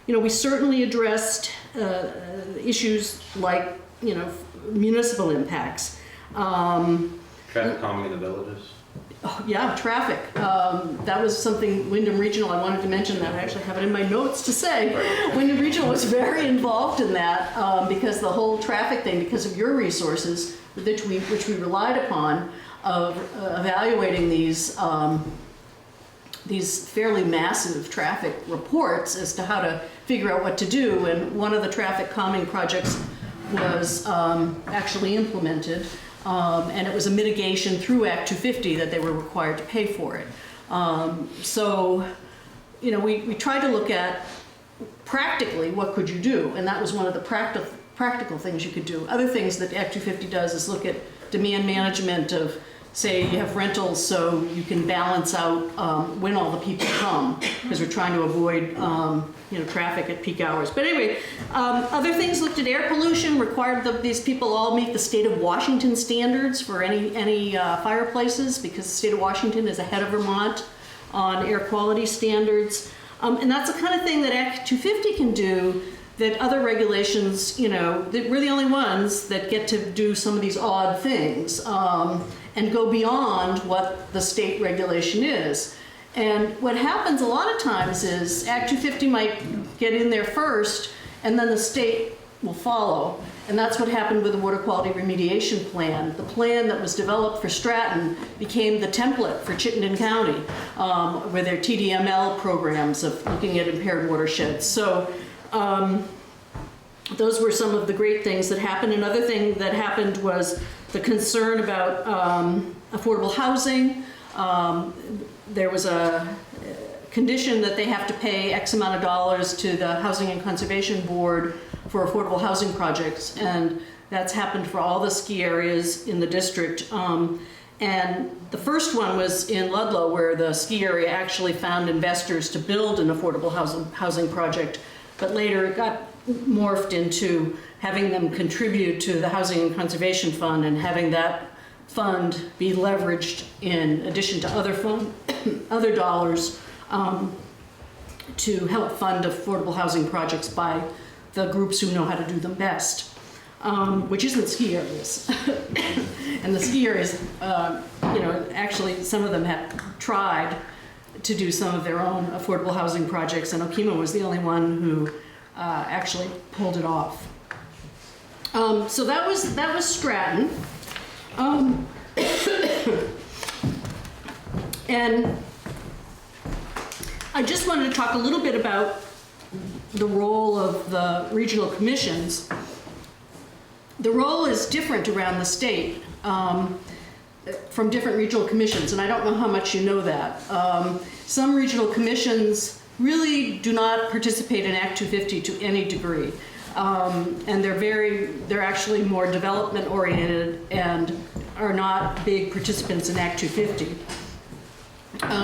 We certainly addressed issues like, municipal impacts. Traffic calming in the villages? Oh, yeah, traffic. That was something Windham Regional, I wanted to mention that. I actually have it in my notes to say. Windham Regional was very involved in that because the whole traffic thing, because of your resources, which we relied upon, of evaluating these fairly massive traffic reports as to how to figure out what to do. And one of the traffic calming projects was actually implemented. And it was a mitigation through Act 250 that they were required to pay for it. We tried to look at practically what could you do, and that was one of the practical things you could do. Other things that Act 250 does is look at demand management of, say, you have rentals so you can balance out when all the people come, because we're trying to avoid traffic at peak hours. But anyway, other things looked at air pollution, required these people all meet the state of Washington standards for any fireplaces, because the state of Washington is ahead of Vermont on air quality standards. And that's the kind of thing that Act 250 can do that other regulations, that we're the only ones that get to do some of these odd things and go beyond what the state regulation is. And what happens a lot of times is Act 250 might get in there first, and then the state will follow. And that's what happened with the water quality remediation plan. The plan that was developed for Stratton became the template for Chittenden County, with their TDML programs of looking at impaired watersheds. So those were some of the great things that happened. Another thing that happened was the concern about affordable housing. There was a condition that they have to pay X amount of dollars to the Housing and Conservation Board for affordable housing projects, and that's happened for all the ski areas in the district. And the first one was in Ludlow, where the ski area actually found investors to build an affordable housing project, but later it got morphed into having them contribute to the Housing and Conservation Fund and having that fund be leveraged in addition to other dollars to help fund affordable housing projects by the groups who know how to do them best, which isn't ski areas. And the ski areas, actually some of them have tried to do some of their own affordable housing projects, and Okemo was the only one who actually pulled it off. So that was Stratton. And I just wanted to talk a little bit about the role of the regional commissions. The role is different around the state from different regional commissions, and I don't know how much you know that. Some regional commissions really do not participate in Act 250 to any degree. And they're actually more development oriented and are not big participants in Act 250.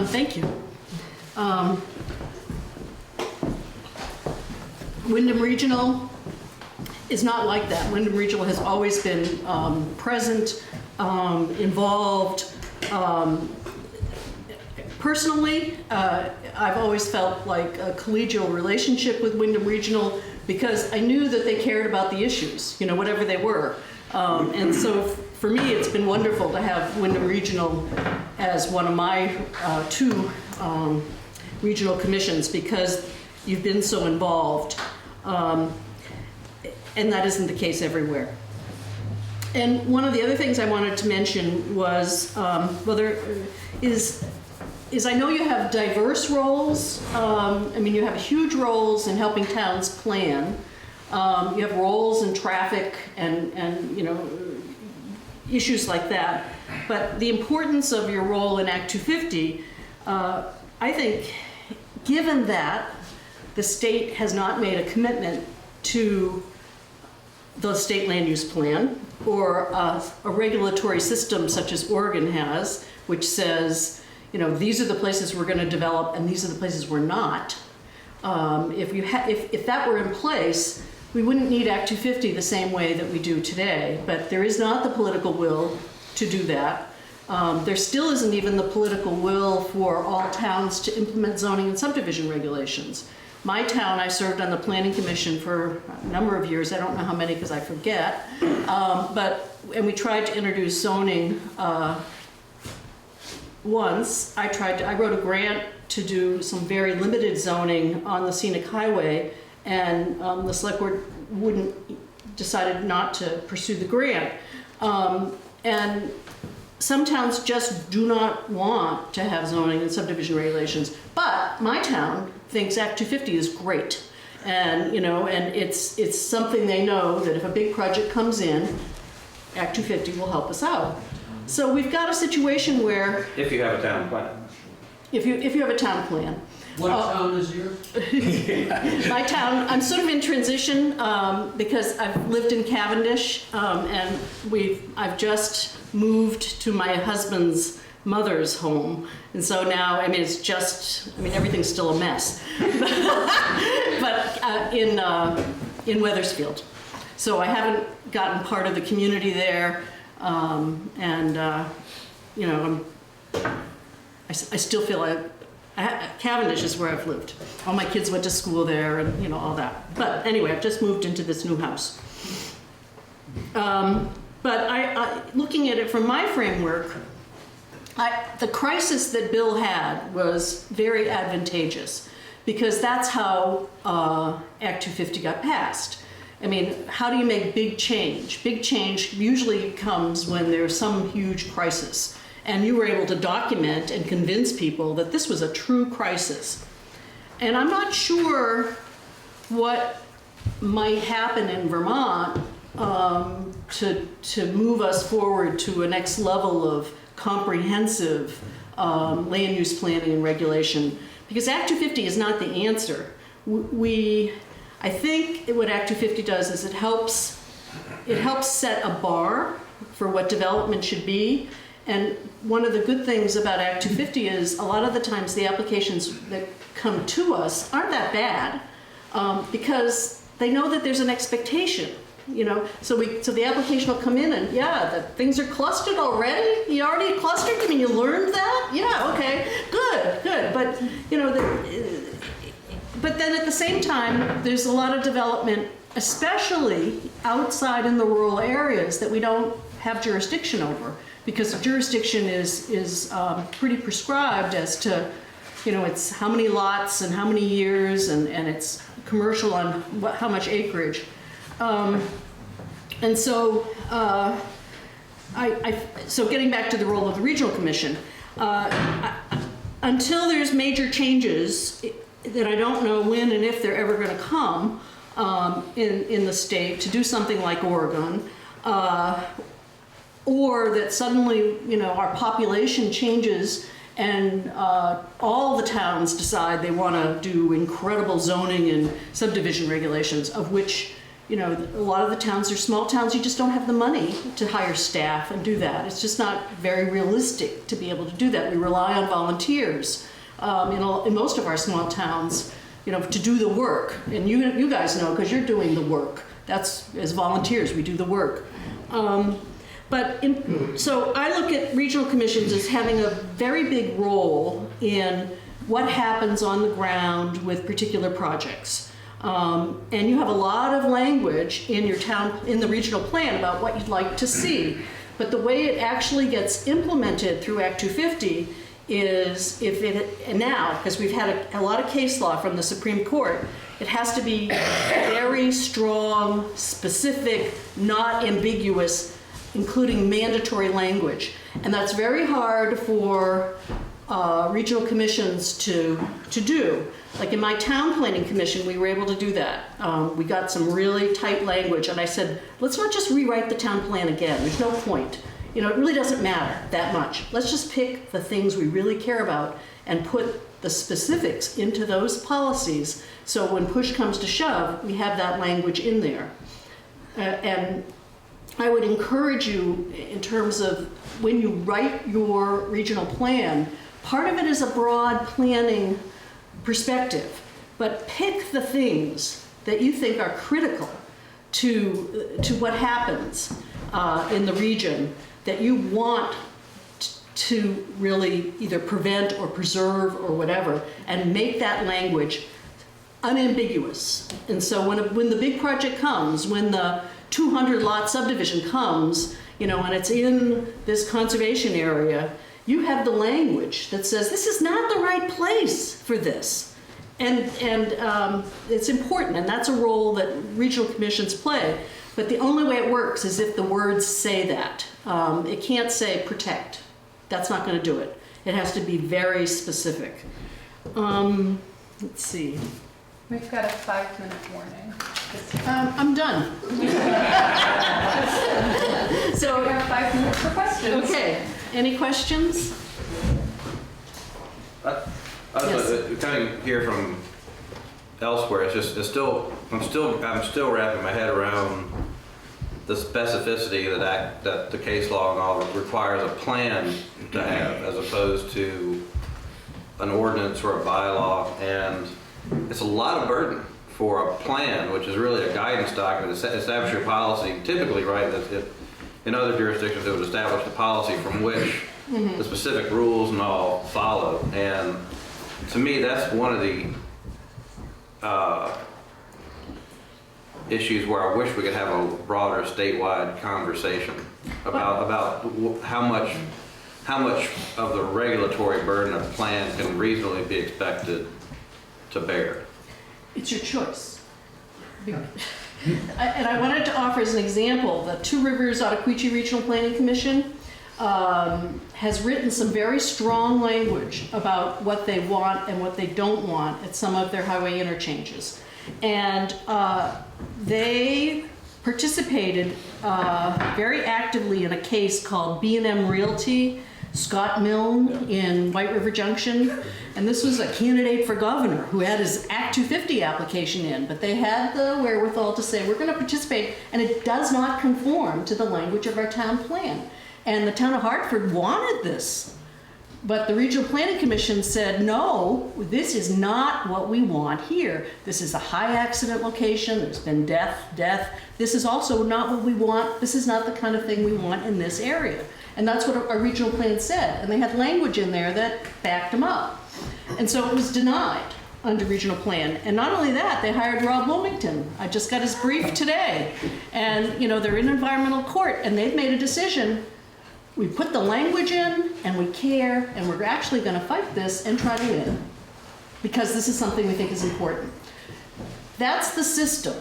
Thank you. Windham Regional is not like that. Windham Regional has always been present, involved. Personally, I've always felt like a collegial relationship with Windham Regional because I knew that they cared about the issues, whatever they were. And so for me, it's been wonderful to have Windham Regional as one of my two regional commissions because you've been so involved. And that isn't the case everywhere. And one of the other things I wanted to mention was, there is I know you have diverse roles. You have huge roles in helping towns plan. You have roles in traffic and issues like that. But the importance of your role in Act 250, I think, given that the state has not made a commitment to the state land use plan or a regulatory system such as Oregon has, which says, these are the places we're going to develop and these are the places we're not. If that were in place, we wouldn't need Act 250 the same way that we do today, but there is not the political will to do that. There still isn't even the political will for all towns to implement zoning and subdivision regulations. My town, I served on the planning commission for a number of years. I don't know how many because I forget. And we tried to introduce zoning once. I wrote a grant to do some very limited zoning on the scenic highway, and the select board decided not to pursue the grant. And some towns just do not want to have zoning and subdivision regulations, but my town thinks Act 250 is great. And, and it's something they know that if a big project comes in, Act 250 will help us out. So we've got a situation where If you have a town plan. if you have a town plan. What town is yours? My town, I'm sort of in transition because I've lived in Cavendish and I've just moved to my husband's mother's home. And so now, everything's still a mess. But in Weathersfield. So I haven't gotten part of the community there. I still feel like Cavendish is where I've lived. All my kids went to school there and, all that. But anyway, I've just moved into this new house. But I looking at it from my framework, the crisis that Bill had was very advantageous because that's how Act 250 got passed. How do you make big change? Big change usually comes when there's some huge crisis. And you were able to document and convince people that this was a true crisis. And I'm not sure what might happen in Vermont to move us forward to a next level of comprehensive land use planning and regulation. Because Act 250 is not the answer. I think what Act 250 does is it helps set a bar for what development should be. And one of the good things about Act 250 is a lot of the times the applications that come to us aren't that bad because they know that there's an expectation, So the application will come in and the things are clustered already. You already clustered? You learned that? Yeah, okay, good. But but then at the same time, there's a lot of development, especially outside in the rural areas that we don't have jurisdiction over. Because the jurisdiction is pretty prescribed as to, it's how many lots and how many years, and it's commercial on how much acreage. So getting back to the role of the Regional Commission, until there's major changes that I don't know when and if they're ever going to come in the state to do something like Oregon, or that suddenly, our population changes and all the towns decide they want to do incredible zoning and subdivision regulations, of which, a lot of the towns are small towns. You just don't have the money to hire staff and do that. It's just not very realistic to be able to do that. We rely on volunteers in most of our small towns, to do the work. And you guys know, because you're doing the work. That's, as volunteers, we do the work. So I look at regional commissions as having a very big role in what happens on the ground with particular projects. And you have a lot of language in your town, in the regional plan about what you'd like to see. But the way it actually gets implemented through Act 250 is now, because we've had a lot of case law from the Supreme Court, it has to be very strong, specific, not ambiguous, including mandatory language. And that's very hard for regional commissions to do. Like in my town planning commission, we were able to do that. We got some really tight language, and I said, let's not just rewrite the town plan again. There's no point. It really doesn't matter that much. Let's just pick the things we really care about and put the specifics into those policies, so when push comes to shove, we have that language in there. And I would encourage you, in terms of when you write your regional plan, part of it is a broad planning perspective, but pick the things that you think are critical to what happens in the region, that you want to really either prevent or preserve or whatever, and make that language unambiguous. And so when the big project comes, when the 200 lot subdivision comes, and it's in this conservation area, you have the language that says this is not the right place for this. And it's important, and that's a role that regional commissions play. But the only way it works is if the words say that. It can't say protect. That's not going to do it. It has to be very specific. Let's see. We've got a 5-minute warning. I'm done. So we have 5 minutes for questions. Okay. Any questions? Yes. Coming here from elsewhere, I'm still wrapping my head around the specificity that the case law and all requires a plan to have, as opposed to an ordinance or a bylaw. And it's a lot of burden for a plan, which is really a guidance document, establish your policy. Typically, right, in other jurisdictions, it would establish the policy from which the specific rules and all follow. And to me, that's one of the issues where I wish we could have a broader statewide conversation about how much of the regulatory burden of the plan can reasonably be expected to bear. It's your choice. And I wanted to offer as an example, the Two Rivers Ottaquechee Regional Planning Commission has written some very strong language about what they want and what they don't want at some of their highway interchanges. And they participated very actively in a case called B&M Realty, Scott Milne in White River Junction. And this was a candidate for governor who had his Act 250 application in, but they had the wherewithal to say, we're going to participate, and it does not conform to the language of our town plan. And the town of Hartford wanted this. But the Regional Planning Commission said, no, this is not what we want here. This is a high accident location. There's been death. This is also not what we want. This is not the kind of thing we want in this area. And that's what our regional plan said. And they had language in there that backed them up. And so it was denied under regional plan. And not only that, they hired Rob Wilmington. I just got his brief today. And, they're in environmental court, and they've made a decision. We put the language in, and we care, and we're actually going to fight this and try to win, because this is something we think is important. That's the system.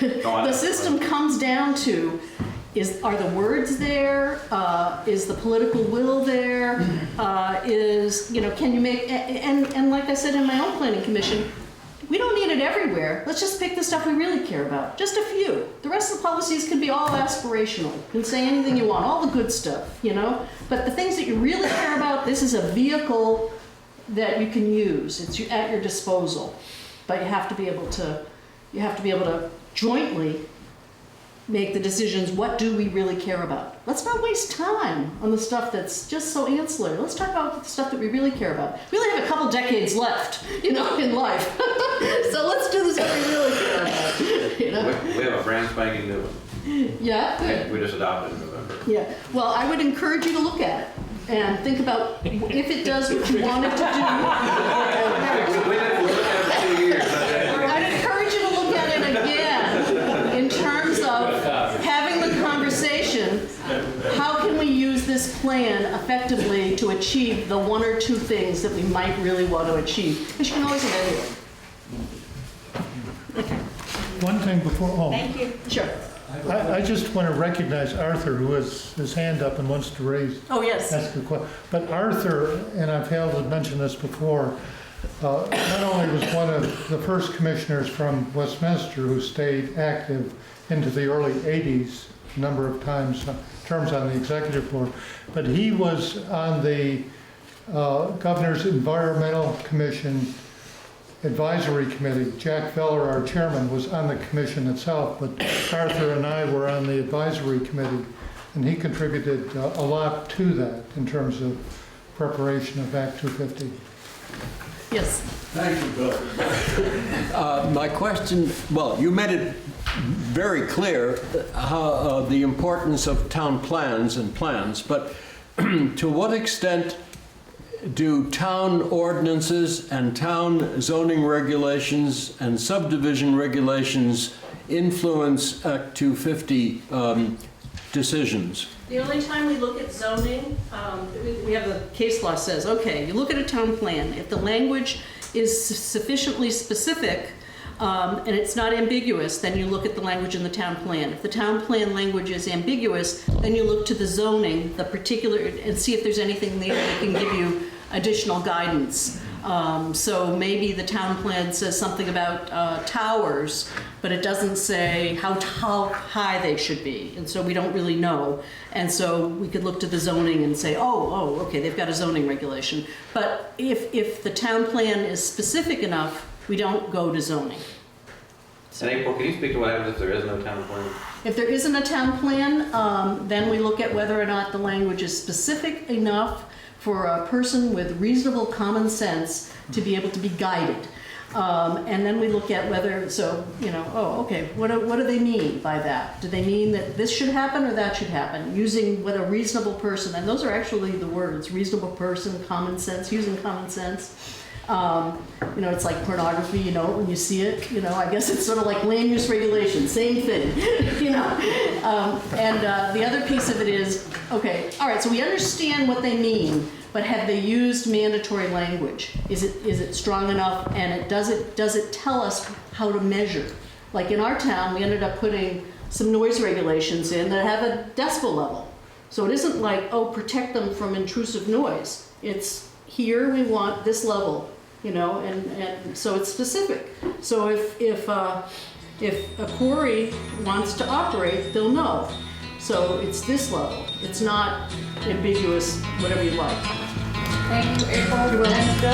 The system comes down to, are the words there? Is the political will there? Can you make, and like I said in my own planning commission, we don't need it everywhere. Let's just pick the stuff we really care about. Just a few. The rest of the policies can be all aspirational. You can say anything you want, all the good stuff, But the things that you really care about, this is a vehicle that you can use. It's at your disposal. But you have to be able to jointly make the decisions. What do we really care about? Let's not waste time on the stuff that's just so ancillary. Let's talk about the stuff that we really care about. We only have a couple decades left, in life. So let's do the stuff we really care about. We have a brand spanking new one. Yeah. We just adopted in November. Yeah. Well, I would encourage you to look at it and think about if it does what you want it to do. We've been looking at it for 2 years. I'd encourage you to look at it again in terms of having the conversation. How can we use this plan effectively to achieve the one or two things that we might really want to achieve? Because you can always evaluate. One thing before, Thank you. Sure. I just want to recognize Arthur, who has his hand up and wants to Oh, yes. ask a question. But Arthur, and I've failed to mention this before, not only was one of the first commissioners from Westminster who stayed active into the early 80s, a number of terms on the executive board, but he was on the Governor's Environmental Commission Advisory Committee. Jack Veller, our chairman, was on the commission itself, but Arthur and I were on the advisory committee, and he contributed a lot to that in terms of preparation of Act 250. Yes. Thank you, Bill. My question, well, you made it very clear how the importance of town plans and plans, but to what extent do town ordinances and town zoning regulations and subdivision regulations influence Act 250 decisions? The only time we look at zoning, we have the case law says, okay, you look at a town plan. If the language is sufficiently specific and it's not ambiguous, then you look at the language in the town plan. If the town plan language is ambiguous, then you look to the zoning, the particular, and see if there's anything there that can give you additional guidance. So maybe the town plan says something about towers, but it doesn't say how high they should be, and so we don't really know. And so we could look to the zoning and say, oh, okay, they've got a zoning regulation. But if the town plan is specific enough, we don't go to zoning. And April, can you speak to what happens if there is no town plan? If there isn't a town plan, then we look at whether or not the language is specific enough for a person with reasonable common sense to be able to be guided. And then we look at whether, so, okay, what do they mean by that? Do they mean that this should happen or that should happen? Using what a reasonable person, and those are actually the words, reasonable person, common sense, using common sense. It's like pornography, when you see it, I guess it's sort of like land use regulation, same thing, And the other piece of it is, okay, all right, so we understand what they mean, but have they used mandatory language? Is it strong enough, and does it tell us how to measure? Like in our town, we ended up putting some noise regulations in that have a decibel level. So it isn't like, protect them from intrusive noise. It's here we want this level, and so it's specific. So if a quarry wants to operate, they'll know. So it's this level. It's not ambiguous, whatever you like. Thank you, April and Bill.